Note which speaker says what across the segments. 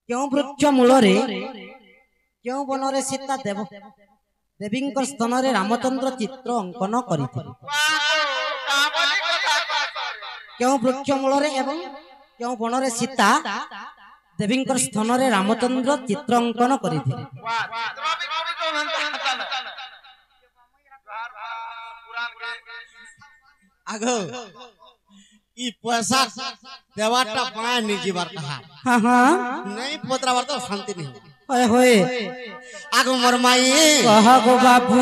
Speaker 1: क्यों वृक्ष मूलरे क्यों बनरे सीता देव देवी स्तन रे रामचंद्र चित्र अंकन करिथिले क्यों वृक्ष मूलरे एवं क्यों बनरे सीता देवी स्तन रे रामचंद्र चित्र अंकन करिथिले
Speaker 2: आगो ई पैसा देवाटा पाए निजी बार कहा
Speaker 1: हां हां
Speaker 2: नहीं पोतरा बार तो शांति नहीं
Speaker 1: होए होए
Speaker 2: आगो मोर माई
Speaker 1: कह गो बाबू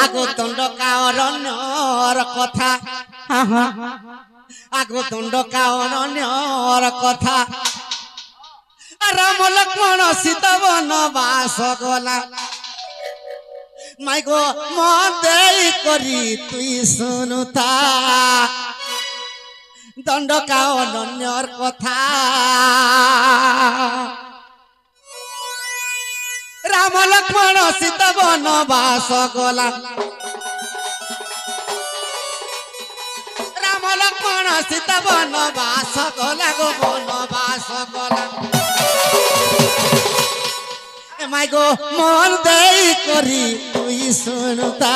Speaker 2: आगो दंडका अरण्यर कथा
Speaker 1: हां हां
Speaker 2: आगो दंडका अरण्यर कथा राम लक्ष्मण सीता वनवास गला माई गो मन देई करी तुई सुनुता दंडका अरण्यर कथा राम लक्ष्मण सीता वनवास गला राम लक्ष्मण सीता वनवास गला गो वनवास गला माई गो मन देई करी तुई सुनुता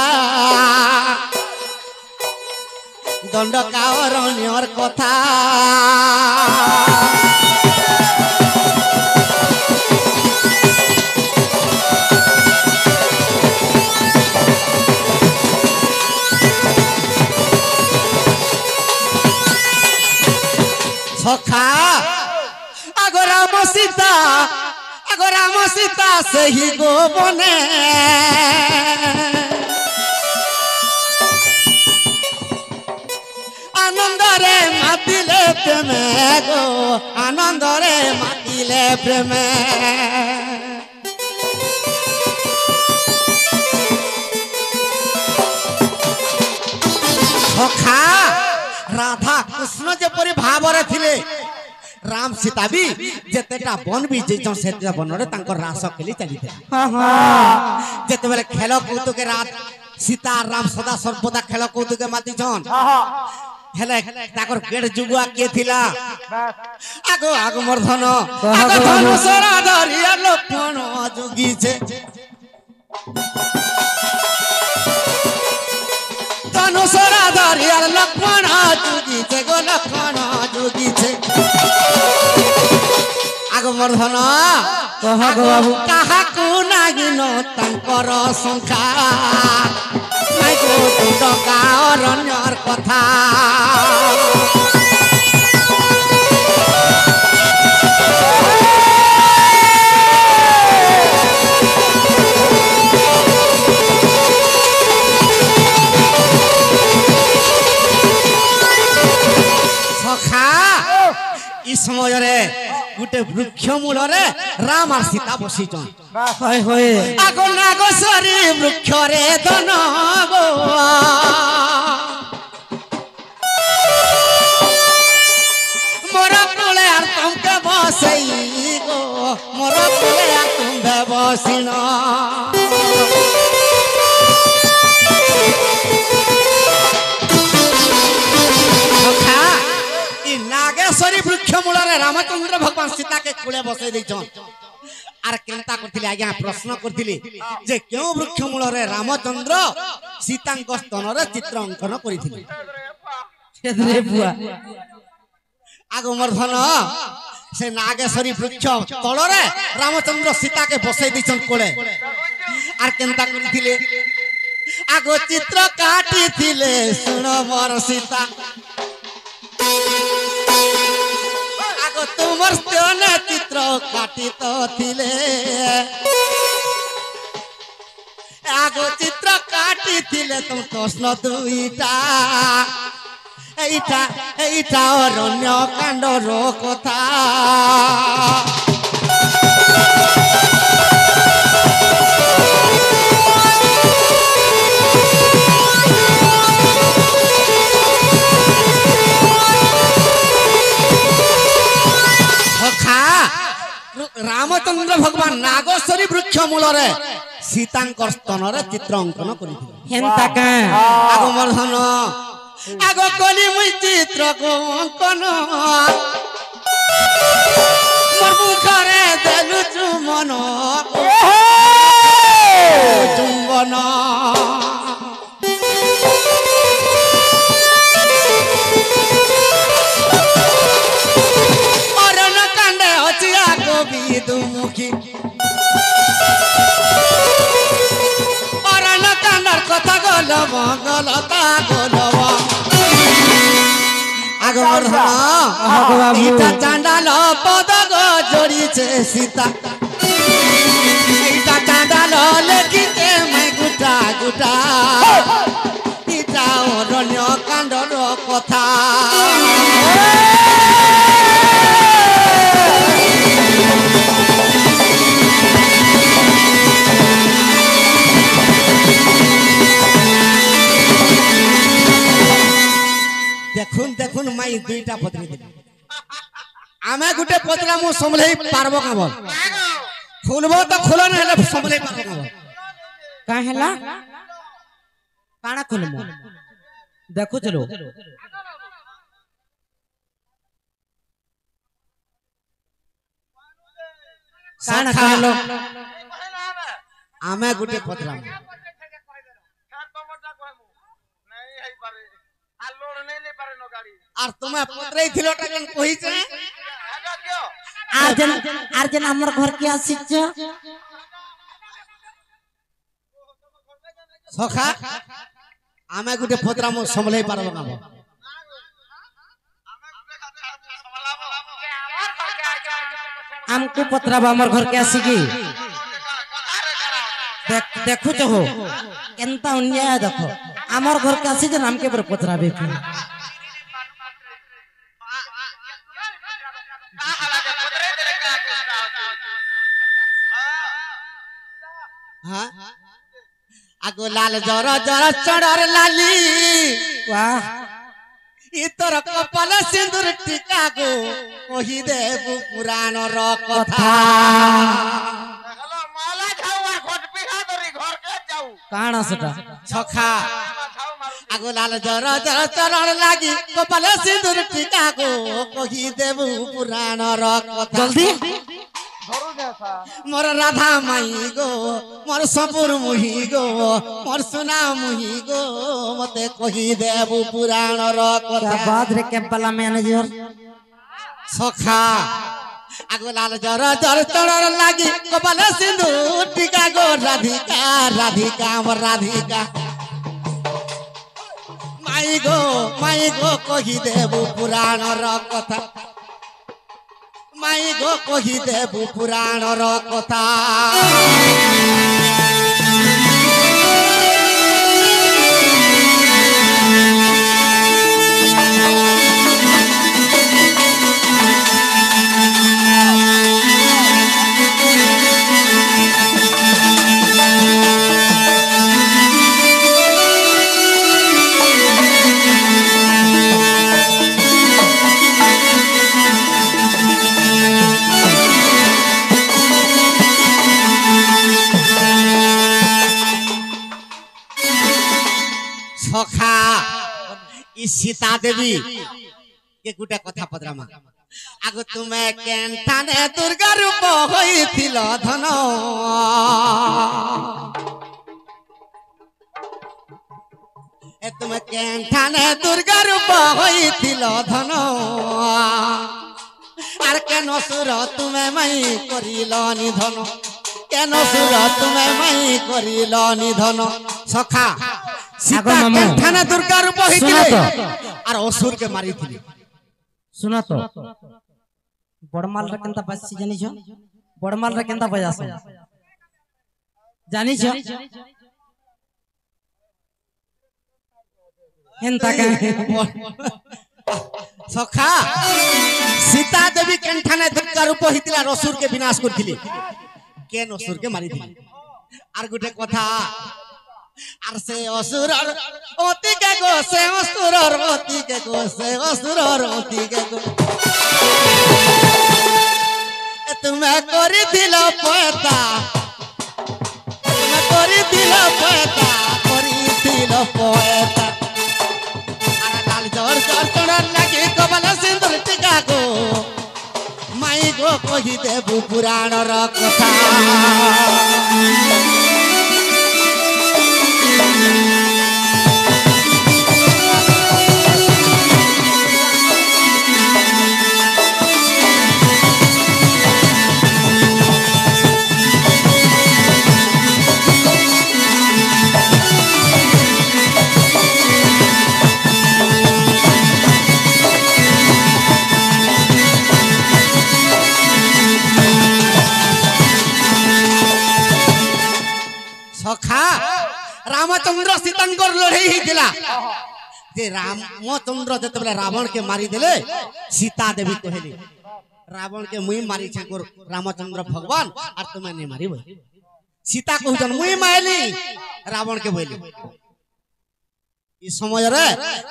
Speaker 2: दंडका अरण्यर कथा सखा आगो राम सीता से ही गो बने आनंदरे मातिले प्रेमे गो आनंदरे मातिले प्रेमे सखा राधा कृष्ण जेपरी भावरे थिले राम सीता भी जेतेटा बन भी जेजन सेटा बनरे तांकर रास खेली चली थे
Speaker 1: हां हां
Speaker 2: जेते बेले खेल कूद के रात सीता राम सदा सर्वदा खेल कूद के माती छन हेले ताकर गेड जुगुआ के थिला आगो आगो मर्धन आगो धनुषरा धरिया लक्ष्मण जुगी छे धनुषरा धरिया लक्ष्मण जुगी छे गो लक्ष्मण जुगी छे आगो मर्धन
Speaker 1: कह गो बाबू
Speaker 2: कहा को नागिन तांकर संख्या माई गो दंडका अरण्यर कथा सखा ई समय रे गुटे वृक्ष मूल रे राम और सीता बसी छन
Speaker 1: होए होए
Speaker 2: आगो नागसरी वृक्ष रे धन गो मोर कोले आर तुमके बसई गो मोर कोले आर तुमबे बसिना नागेश्वरी वृक्ष मूल रे रामचंद्र भगवान सीता के कूले बसई दैछन आर केनता करथिले आज्ञा प्रश्न करथिले जे क्यों वृक्ष मूल रे रामचंद्र सीता स्तन रे चित्र अंकन करिथिले
Speaker 1: रे बुआ
Speaker 2: आगो मर्धन से नागेश्वरी वृक्ष तल रे रामचंद्र सीता के बसई दैछन कोले आर केनता करथिले आगो चित्र काटिथिले सुन मोर सीता आगो तुमर स्तने चित्र काटित थिले आगो चित्र काटिथिले तुम प्रश्न दुईटा एटा एटा अरण्य कांडर कथा रामचंद्र भगवान नागेश्वरी वृक्ष मूल रे सीता स्तन रे चित्र अंकन करिथिले
Speaker 1: हेंता का
Speaker 2: आगो मर्धन आगो कली मुई चित्र को अंकन मोर मुखरे কবি দুমুখী অরণ্য কান্ডার কথা গল মঙ্গলতা গলব আগমর্ধন ইটা চান্ডাল পদ গো জড়িছে সীতা ইটা চান্ডাল লেখিতে মাই গুটা গুটা ইটা অরণ্য কাণ্ডর কথা দেখুন দেখুন মাই দুইটা পত্নী দিল আমি গোটে পত্রা মু সম্ভলাই পারব কাব খুলব তো খুল না হলে সম্ভলাই পারব কাব
Speaker 1: का हैला काना खुलमु देखो चलो काना कहलो
Speaker 2: আমি গোটে পত্রা আর তুমি পত্রাই থিলটা কেন কইছে
Speaker 1: अर्जन हमर घर के आसीच
Speaker 2: সখা আমি গোটে পত্রা মু সম্ভলাই পারব কাব
Speaker 1: हमको पत्रबा हमर घर के आसी की देखो तो हो केनता अन्याय देखो हमर घर के आसी जे नाम के पर पत्राबे की
Speaker 2: हां আগো লাল জর জর চড়র লালি
Speaker 1: वाह
Speaker 2: ইতর কপাল সিন্দুর টিকা গো কহি দেব পুরাণর কথা
Speaker 1: काना सेटा
Speaker 2: সখা আগো লাল জর জর চড়র লাগি কপাল সিন্দুর টিকা গো কহি দেব পুরাণর কথা
Speaker 1: जल्दी
Speaker 2: मोर राधा माई गो मोर सपुर मुही गो मोर सोना मुही गो मते कही देबु पुराणर
Speaker 1: क्या
Speaker 2: कथा
Speaker 1: बात रे कैंपला मैनेजर
Speaker 2: सखा আগো লাল জর জর চড়র লাগি কপাল সিন্ধু টিকা গো রাধিকা রাধিকা আমার রাধিকা মাই গো কহি দেবু পুরাণর কথা মাই গো কহি দেবু পুরাণর কথা সখা ই সীতা দেবী কে গুটা কথা পদরামা আগো তুমি কেনঠানে দুর্গা রূপ হইছিল ধন এ তুমি কেনঠানে দুর্গা রূপ হইছিল ধন আর কেন সুর তুমি মাই করিল নিধন কেন সুর তুমি মাই করিল নিধন সখা सीता केनठाने दुर्गा रूप होइतिले और असुर के मारिथिले
Speaker 1: सुना तो बड़माल रे केनता बासी जानि छ बड़माल रे केनता बजास जानि छ हेनता का
Speaker 2: सखा सीता देवी केनठाने दुर्गा रूप होइतिला और असुर के विनाश करथिले केन असुर के मारिथिले और गुटे कथा আর সে অসুরর অতিকে গো সে অসুরর অতিকে গো সে অসুরর অতিকে গো তুমি করে দিল পয়তা তুমি করে দিল পয়তা করে দিল পয়তা আর লাল জর জর চড়ার লাগে কপাল সিন্দুর টিকা গো মাই গো কহি দেবু পুরাণর কথা रामचंद्र सीतांकर लड़ाई होता जे रामचंद्र जिते रावण के मारी देले सीता देवी कहले रावण के मुई मारी छे रामचंद्र भगवान और तुम्हें नहीं मारी सीता कहन मुई मारली रावण के बोली इस समय रे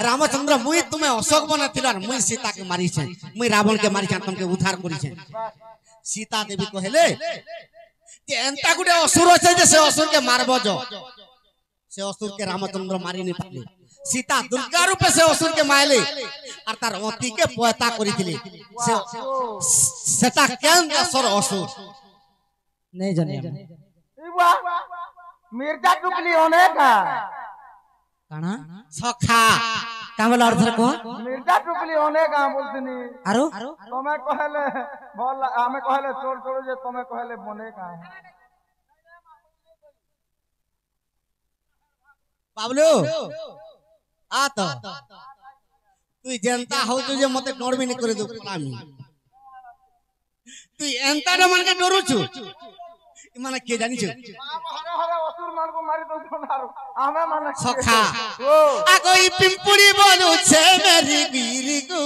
Speaker 2: रामचंद्र मुई तुम्हें अशोक बने थिला मुई सीता के मारी छे मुई रावण के मारी छे तुमके उद्धार करी छे सीता देवी कहले जे एंता गुडे असुर छे जे से असुर के मारबो जो से असुर के रामचंद्र मारी नहीं पाले सीता दुर्गा रूप से असुर के मारले और तार अति के पयता करिथिले से सेटा केन असुर असुर
Speaker 1: नहीं जाने
Speaker 3: मिर्जा टुकली होने का
Speaker 1: काना
Speaker 2: सखा
Speaker 1: का बोला अर्थ को
Speaker 3: मिर्जा टुकली होने का बोलतनी
Speaker 1: आरो
Speaker 3: तमे कहले बोल हमें कहले चोर चोर जे तमे कहले बने का
Speaker 2: बाबलू आ तो तू जनता हो जे मते डर भी नहीं करे दो काम तू एंता न मन के डरू छु माने के जानी छु
Speaker 3: हरे हरे असुर मान को मारी दो सोनारो हमें माने
Speaker 2: सखा आ कोई पिंपुड़ी बोलू छे मेरी गिरी को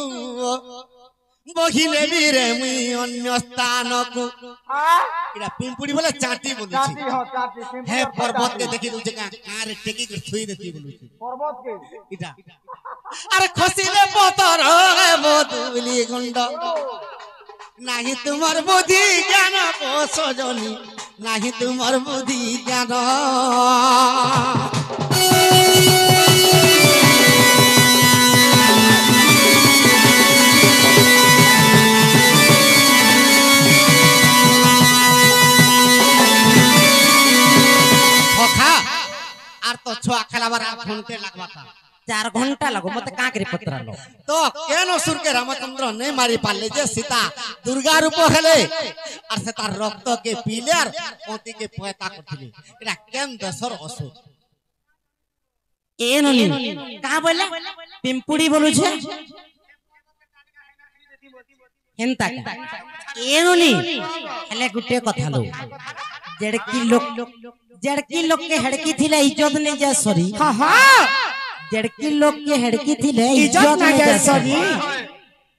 Speaker 2: बहिने बीरे मुई अन्य स्थान को इडा पिंपुड़ी बोले चाटी बोलू
Speaker 3: चाटी
Speaker 2: छी
Speaker 3: हो चाटी
Speaker 2: हे पर्वत के देखि दू जगह कार टेकी के थुई देती बोलू छी
Speaker 3: पर्वत के
Speaker 2: इडा अरे खसिले पतर रे बदुली गुंड नाही तुमार बुद्धि ज्ञान को सजनी नाही तुमार बुद्धि ज्ञान खखा आर तो छुआ खेलाबार 8 घंटे लगवा था
Speaker 1: 4 घंटा लगो मते काकरी पत्रा लो
Speaker 2: तो केन असुर के रामचंद्र नहीं मारी पाले जे सीता दुर्गा रूप हेले और से तार रक्त के पीले और पति के पयता करथिले एटा केन दसर असुर
Speaker 1: ए ननी का बोले पिंपुड़ी बोलू छे हेंता का ए ननी हले गुटे कथा लो जड़की लोग के हड़की थिले इज्जत नहीं जा सरी हां हां जड़की लोग के हड़की थिले इज्जत नहीं जा सरी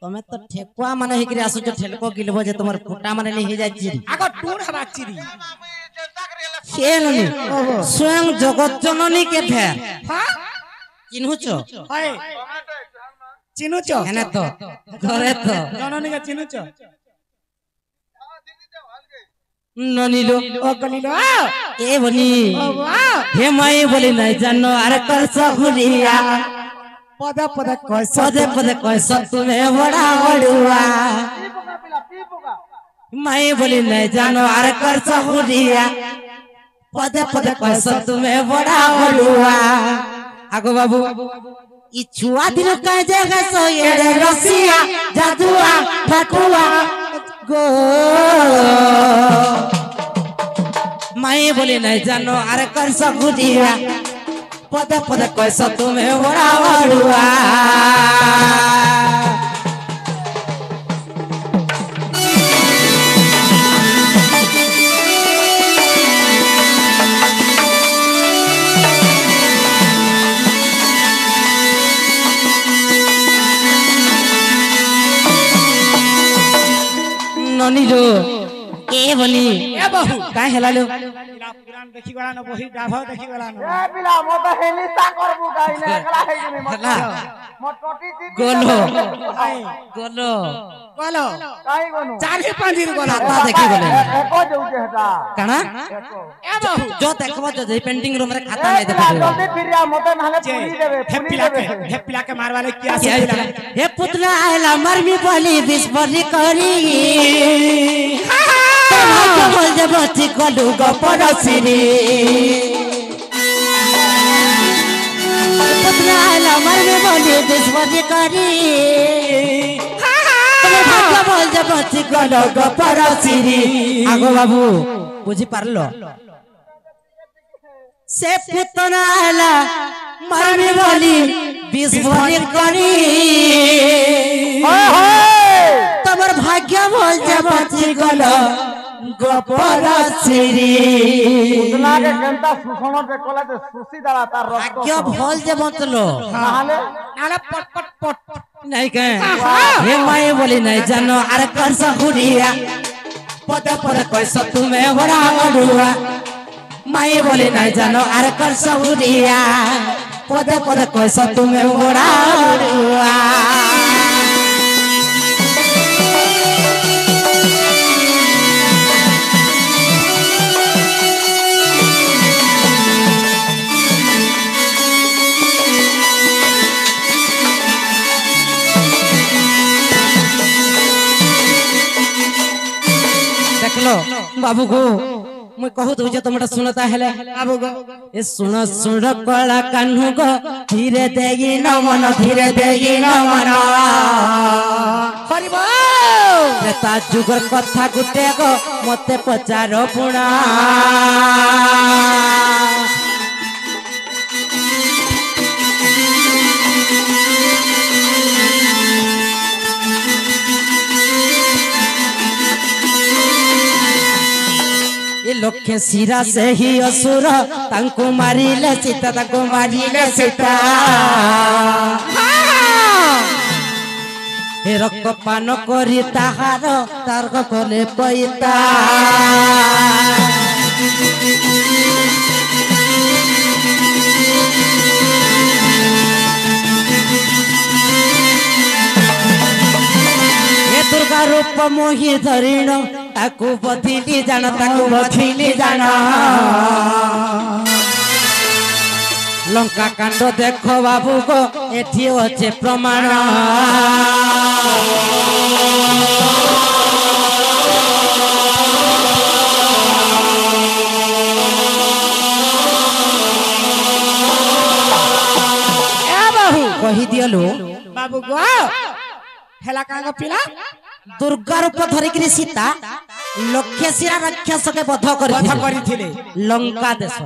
Speaker 1: तमे तो ठेकुआ माने हिकरी आसु जो ठेलको गिलबो जे तमर फुटा माने ले हे जा चिरी
Speaker 3: आगो टूर हवा चिरी
Speaker 1: सेननी स्वयं जगत जननी के फेर
Speaker 3: हां
Speaker 1: चिन्हुचो
Speaker 3: हाय चिनुचो
Speaker 1: हेने तो घरे तो
Speaker 3: जननी के चिनुचो
Speaker 1: ननीलो
Speaker 3: ओ कनीलो
Speaker 1: ए बनी हे माई बोली नहीं जानो अरे कर सहुरिया
Speaker 3: पद पद कैसा
Speaker 1: पदे पदे कैसा तुम्हें बड़ा बड़ुआ
Speaker 3: पी पोगा
Speaker 1: माई बोली नहीं जानो अरे कर सहुरिया पदे पदे कैसा तुम्हें बड़ा बड़ुआ आगो बाबू ई छुआ दिल का जगह सो ये रसिया जादुआ ठकुआ गो माई बोली नहीं जानो अरे कर सकुदिया पदे पदे कैसा तुम्हें बड़ा बड़ुआ ननी जो ए बनी
Speaker 3: ए बहू
Speaker 1: का हेला लो
Speaker 3: पुराण देखि गला न बही डाभ देखि गला न ए बिला म त हेली सा करबु गाई ने एकला हे कि मत म टोटी दी
Speaker 1: गोलो गोलो
Speaker 3: गोलो काई गोनो चारि पांजीर गोलो
Speaker 1: खाता देखि गले
Speaker 3: एको जउजे हटा
Speaker 1: काना
Speaker 3: ए बहू
Speaker 1: जो देखबो जो पेंटिंग रूम रे खाता नहीं देखबो
Speaker 3: जल्दी फिरिया म त नाले पूरी देबे हे पिला के मार वाले क्या से
Speaker 1: हे पुतला आइला मरमी बोली बिस्फोरी करी बोल जब चिकलू गपरसिरी पुतला आइला मरमी बोली बिस्फोरी करी बोल जब चिकलू गपरसिरी आगो बाबू बुझी पारलो से पुतना आइला मरमी बोली बिस्फोरी करी तमर भाग्य बोल जब चिकलू গোপর শ্রী
Speaker 3: উদনাকে কেনতা সুষমতে কলাতে সুসি দাঁড়া তার রক্ত
Speaker 1: ভাগ্য ভল যে বতলো
Speaker 3: নাহলে
Speaker 1: আরে পট পট পট নাই কে হে মাই বলি নাই জানো আর করছ হুরিয়া পদে পদে কইছ তুমি বড়া গড়ুয়া মাই বলি নাই জানো আর করছ হুরিয়া পদে পদে কইছ তুমি বড়া গড়ুয়া देखलो बाबू को मैं कहू तो जो तुमरा सुनता है बाबू को ए सुन सुन कला कान्हू को धीरे देगी न मन धीरे देगी न मन हरिबो ता जुगर कथा गुटे को मते पचारो पुणा लक्ष्य सिरा से ही असुर तांको मारिले सीता तांको मारिले सीता हे रक्त पान करी ताहार तारक कले पैता हे दुर्गा रूप मोहि धरिण ताकू बथिली जान ताकू बथिली जान लंका कांड देखो बाबू को एठी होचे प्रमाण ए बाबू कहि दियलो बाबू को हेला कांग पिला दुर्गा रूप धरिक सीता लक्ष्य शिरा राक्षस के बध कर लंका देश